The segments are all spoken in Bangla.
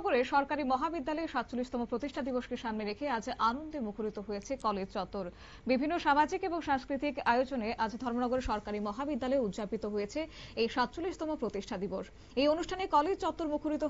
ধর্মনগরে সরকারি মহাবিদ্যালয়ে ৪৭তম প্রতিষ্ঠা দিবসকে সামনে রেখে আজ আনন্দে মুখরিত হয়েছে কলেজ চত্বর। বিভিন্ন সামাজিক এবং সাংস্কৃতিক আয়োজনে আজ ধর্মনগর সরকারি মহাবিদ্যালয়ে উদযাপিত হয়েছে এই ৪৭তম প্রতিষ্ঠা দিবস। এই অনুষ্ঠানে কলেজ চত্বর মুখরিত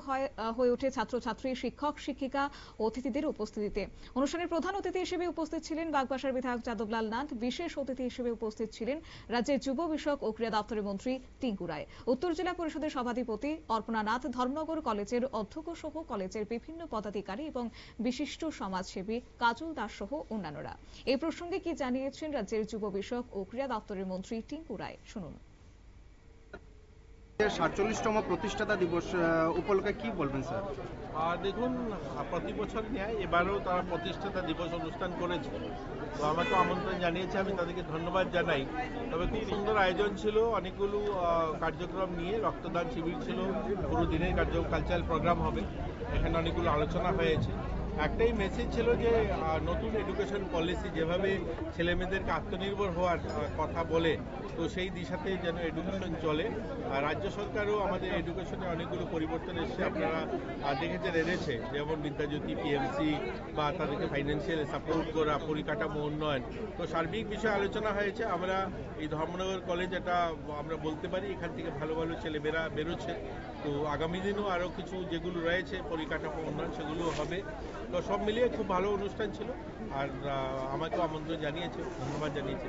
হয়ে ওঠে ছাত্রছাত্রী, শিক্ষক, শিক্ষিকা ও অতিথিদের উপস্থিতিতে। অনুষ্ঠানের প্রধান অতিথি হিসেবে উপস্থিত ছিলেন বাগবাসার বিধায়ক যাদবলাল নাথ। বিশেষ অতিথি হিসেবে উপস্থিত ছিলেন রাজ্যের যুব বিষয়ক ও ক্রীড়া দপ্তরের মন্ত্রী টিঙ্কু রায়, উত্তর জেলা পরিষদের সভাধিপতি অর্পণা নাথ, ধর্মনগর কলেজের অধ্যক্ষ সহ কলেজের বিভিন্ন পদাধিকারী এবং বিশিষ্ট সমাজসেবী কাজল দাস সহ অন্যান্যরা। এই প্রসঙ্গে কি জানিয়েছেন রাজ্যের যুব বিষয়ক ও ক্রীড়া দপ্তরের মন্ত্রী টিঙ্কু রায়, শুনুন। ৪৭তম প্রতিষ্ঠাতা দিবস উপলক্ষে কি বলবেন স্যার? দেখুন, প্রতি বছর ন্যায় এবারেও তারা প্রতিষ্ঠাতা দিবস অনুষ্ঠান করেছে। তো আমাকে আমন্ত্রণ জানিয়েছে, আমি তাদেরকে ধন্যবাদ জানাই। তবে খুব সুন্দর আয়োজন ছিল, অনেকগুলো কার্যক্রম নিয়ে রক্তদান শিবির ছিল, পুরো দিনের কালচারাল প্রোগ্রাম হবে, এখানে অনেকগুলো আলোচনা হয়েছে। একটাই মেসেজ ছিল যে নতুন এডুকেশন পলিসি যেভাবে ছেলেমেয়েদেরকে আত্মনির্ভর হওয়ার কথা বলে, তো সেই দিশাতে যেন এডুকেশন চলে। রাজ্য সরকারও আমাদের এডুকেশনে অনেকগুলো পরিবর্তন এসেছে, আপনারা দেখেছেন এনেছে, যেমন বিদ্যাজ্যোতি, পিএমসি বা তাদেরকে ফাইন্যান্সিয়াল সাপোর্ট করা, পরিকাঠামো উন্নয়ন। তো সার্বিক বিষয়ে আলোচনা হয়েছে। আমরা এই ধর্মনগর কলেজ, এটা আমরা বলতে পারি এখান থেকে ভালো ভালো ছেলেমেয়েরা বেরোচ্ছে। তো আগামী দিনও আরও কিছু যেগুলো রয়েছে পরিকাঠামো উন্নয়ন, সেগুলো হবে। তো সব মিলিয়ে খুব ভালো অনুষ্ঠান ছিল, আর আমাকেও আমন্ত্রণ জানিয়েছে, ধন্যবাদ জানিয়েছে।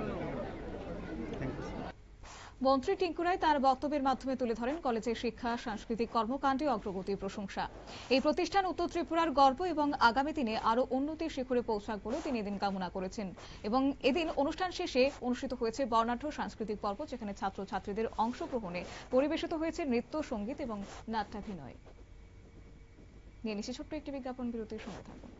মন্ত্রী টিঙ্কু রায় তার বক্তব্যের মাধ্যমে তুলে ধরেন কলেজের শিক্ষা, সাংস্কৃতিক কর্মকাণ্ডে অগ্রগতির প্রশংসা। এই প্রতিষ্ঠান উত্তর ত্রিপুরার গর্ব এবং আগামী দিনে আরও উন্নতির শিখরে পৌঁছাক বলে তিনি এদিন কামনা করেছেন। এবং এদিন অনুষ্ঠান শেষে অনুষ্ঠিত হয়েছে বর্ণাঢ্য সাংস্কৃতিক পর্ব, যেখানে ছাত্রছাত্রীদের অংশগ্রহণে পরিবেশিত হয়েছে নৃত্য, সঙ্গীত এবং নাট্যাভিনয়। নিয়ে নিচ্ছি ছোট্ট একটি বিজ্ঞাপন বিরতির, সঙ্গে থাকুন।